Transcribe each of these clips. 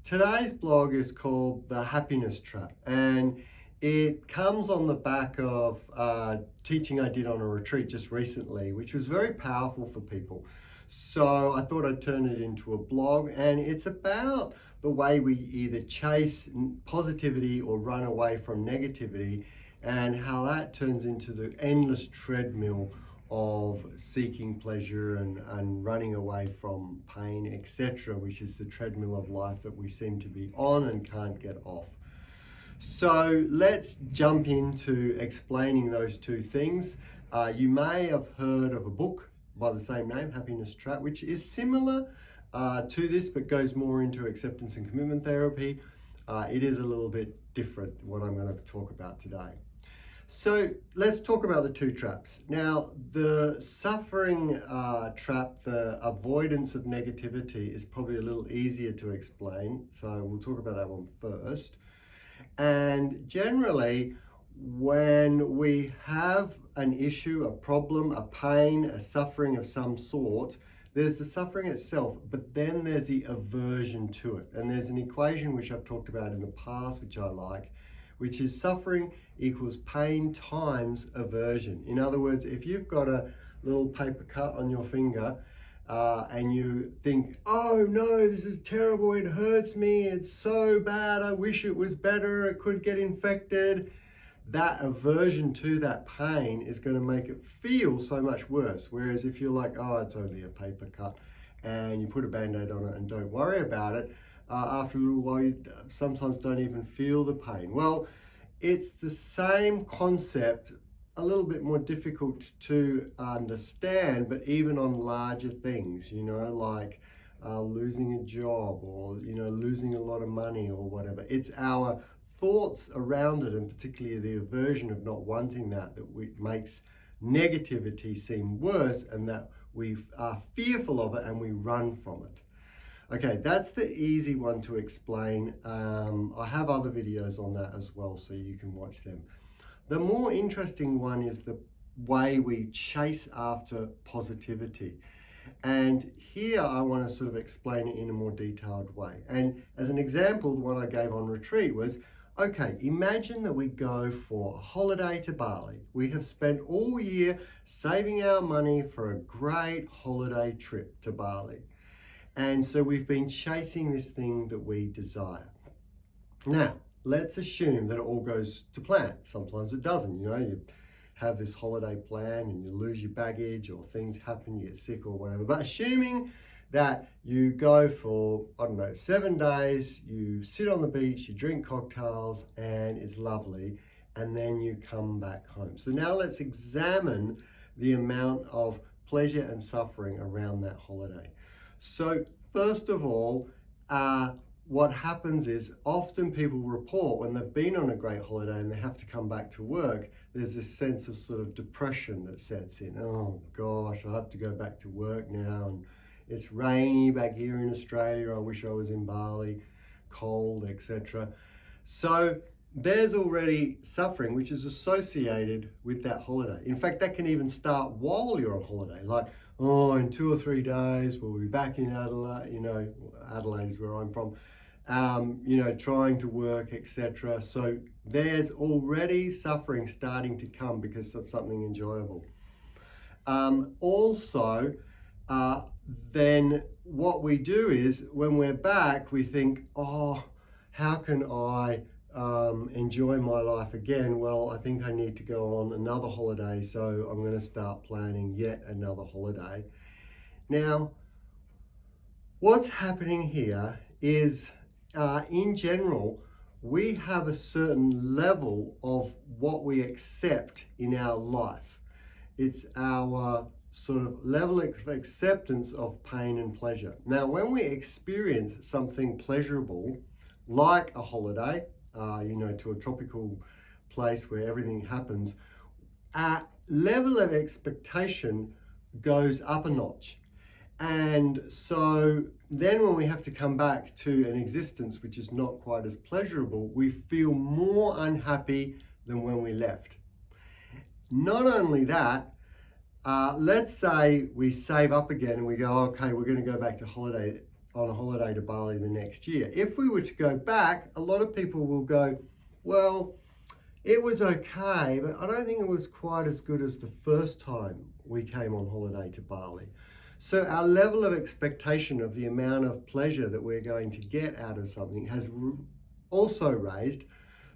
Today's blog is called The Happiness Trap, and it comes on the back of teaching I did on a retreat just recently, which was very powerful for people. So I thought I'd turn it into a blog, and it's about the way we either chase positivity or run away from negativity, and how that turns into the endless treadmill of seeking pleasure and running away from pain, etc., which is the treadmill of life that we seem to be on and can't get off. So let's jump into explaining those two things. You may have heard of a book by the same name, Happiness Trap, which is similar to this but goes more into acceptance and commitment therapy. It is a little bit different, what I'm going to talk about today. So let's talk about the two traps. Now, the suffering trap, the avoidance of negativity, is probably a little easier to explain. So we'll talk about that one first. And generally, when we have an issue, a problem, a pain, a suffering of some sort, there's the suffering itself, but then there's the aversion to it. And there's an equation which I've talked about in the past, which I like, which is suffering equals pain times aversion. In other words, if you've got a little paper cut on your finger and you think, oh no, this is terrible, it hurts me, it's so bad, I wish it was better, it could get infected, that aversion to that pain is going to make it feel so much worse. Whereas if you're like, oh, it's only a paper cut, and you put a band-aid on it and don't worry about it, after a little while you sometimes don't even feel the pain. Well, it's the same concept, a little bit more difficult to understand, but even on larger things, like losing a job or, losing a lot of money or whatever. It's our thoughts around it, and particularly the aversion of not wanting that makes negativity seem worse, and that we are fearful of it and we run from it. Okay, that's the easy one to explain. I have other videos on that as well, so you can watch them. The more interesting one is the way we chase after positivity. And here I want to sort of explain it in a more detailed way. And as an example, the one I gave on retreat was, okay, imagine that we go for a holiday to Bali. We have spent all year saving our money for a great holiday trip to Bali. And so we've been chasing this thing that we desire. Now, let's assume that it all goes to plan. Sometimes it doesn't, you have this holiday plan and you lose your baggage or things happen, you get sick or whatever. But assuming that you go for, 7 days, you sit on the beach, you drink cocktails and it's lovely, and then you come back home. So now let's examine the amount of pleasure and suffering around that holiday. So first of all, what happens is often people report when they've been on a great holiday and they have to come back to work, there's this sense of sort of depression that sets in. Oh gosh, I have to go back to work now, and it's rainy back here in Australia, I wish I was in Bali, cold, etc. So there's already suffering which is associated with that holiday. In fact, that can even start while you're on holiday, like, oh, in 2 or 3 days we'll be back in Adelaide, Adelaide is where I'm from, trying to work, etc. So there's already suffering starting to come because of something enjoyable. Then what we do is when we're back, we think, oh, how can I enjoy my life again? Well, I think I need to go on another holiday, so I'm going to start planning yet another holiday. Now, what's happening here is, in general, we have a certain level of what we accept in our life. It's our sort of level of acceptance of pain and pleasure. Now, when we experience something pleasurable, like a holiday, to a tropical place where everything happens, our level of expectation goes up a notch. And so then when we have to come back to an existence which is not quite as pleasurable, we feel more unhappy than when we left. Not only that, let's say we save up again and we go, okay, we're going to go back to holiday. on a holiday to Bali the next year. If we were to go back, a lot of people will go, well, it was okay, but I don't think it was quite as good as the first time we came on holiday to Bali. So our level of expectation of the amount of pleasure that we're going to get out of something has also raised.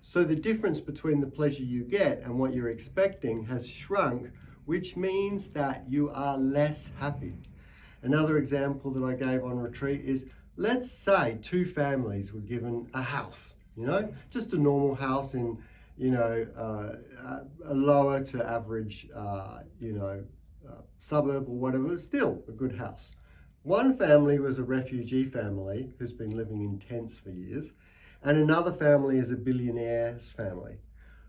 So the difference between the pleasure you get and what you're expecting has shrunk, which means that you are less happy. Another example that I gave on retreat is, let's say two families were given a house, just a normal house in, a lower to average, suburb or whatever, still a good house. One family was a refugee family who's been living in tents for years, and another family is a billionaire's family.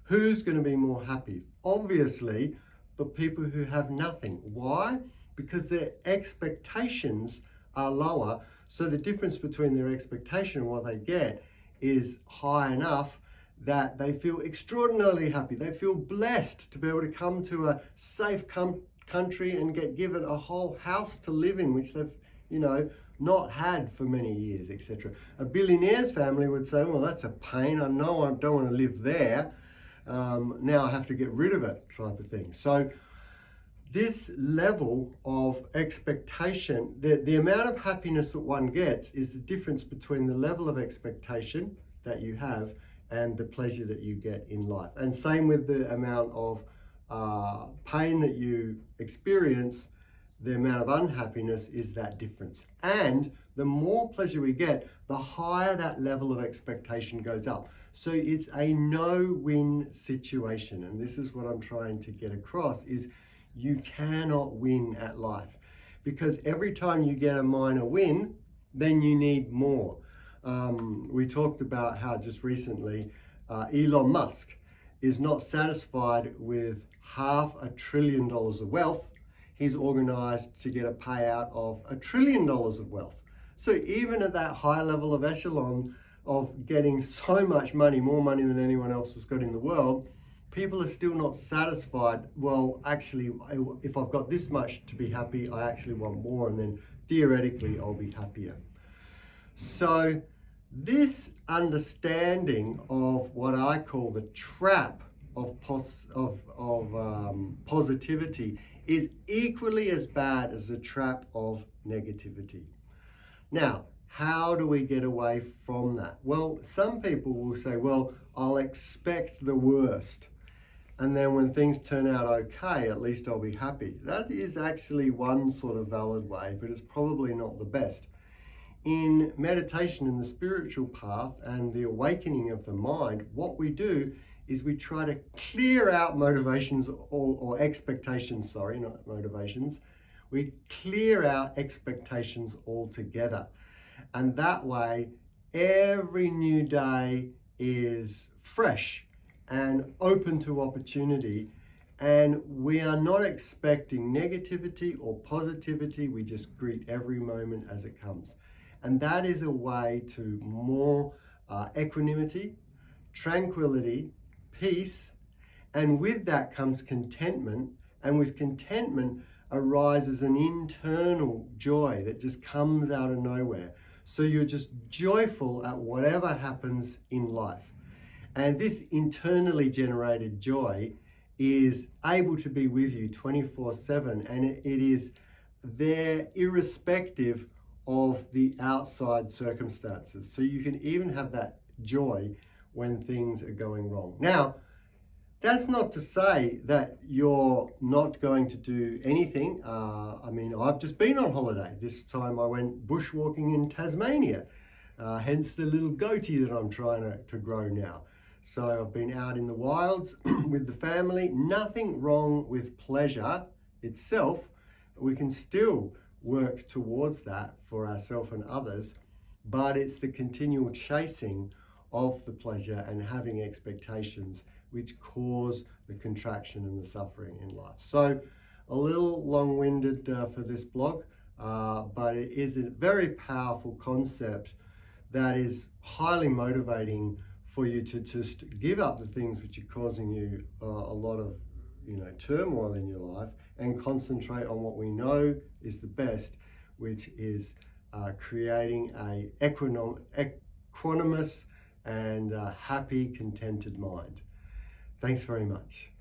Who's going to be more happy? Obviously, the people who have nothing. Why? Because their expectations are lower, so the difference between their expectation and what they get is high enough that they feel extraordinarily happy. They feel blessed to be able to come to a safe country and get given a whole house to live in, which they've, not had for many years, etc. A billionaire's family would say, well, that's a pain. I know I don't want to live there. Now I have to get rid of it, type of thing. So this level of expectation, the amount of happiness that one gets is the difference between the level of expectation that you have and the pleasure that you get in life. And same with the amount of pain that you experience. The amount of unhappiness is that difference. And the more pleasure we get, the higher that level of expectation goes up. So it's a no-win situation. And this is what I'm trying to get across, is you cannot win at life. Because every time you get a minor win, then you need more. We talked about how just recently Elon Musk is not satisfied with $500 billion of wealth. He's organized to get a payout of $1 trillion of wealth. So even at that high level of echelon of getting so much money, more money than anyone else has got in the world, people are still not satisfied. Well, actually, if I've got this much to be happy, I actually want more, and then theoretically I'll be happier. So this understanding of what I call the trap of positivity is equally as bad as the trap of negativity. Now, how do we get away from that? Well, some people will say, well, I'll expect the worst, and then when things turn out okay, at least I'll be happy. That is actually one sort of valid way, but it's probably not the best. In meditation, in the spiritual path and the awakening of the mind, what we do is we try to clear out motivations or expectations, not motivations. We clear out expectations altogether. And that way, every new day is fresh and open to opportunity. And we are not expecting negativity or positivity. We just greet every moment as it comes. And that is a way to more equanimity, tranquility, peace, and with that comes contentment, and with contentment arises an internal joy that just comes out of nowhere. So you're just joyful at whatever happens in life. And this internally generated joy is able to be with you 24/7, and it is there irrespective of the outside circumstances. So you can even have that joy when things are going wrong. Now, that's not to say that you're not going to do anything. I've just been on holiday. This time I went bushwalking in Tasmania, hence the little goatee that I'm trying to grow now. So I've been out in the wilds with the family. Nothing wrong with pleasure itself. We can still work towards that for ourselves and others, but it's the continual chasing of the pleasure and having expectations which cause the contraction and the suffering in life. So a little long-winded for this blog, but it is a very powerful concept that is highly motivating for you to just give up the things which are causing you a lot of turmoil in your life and concentrate on what we know is the best, which is creating a equanimous and happy, contented mind. Thanks very much.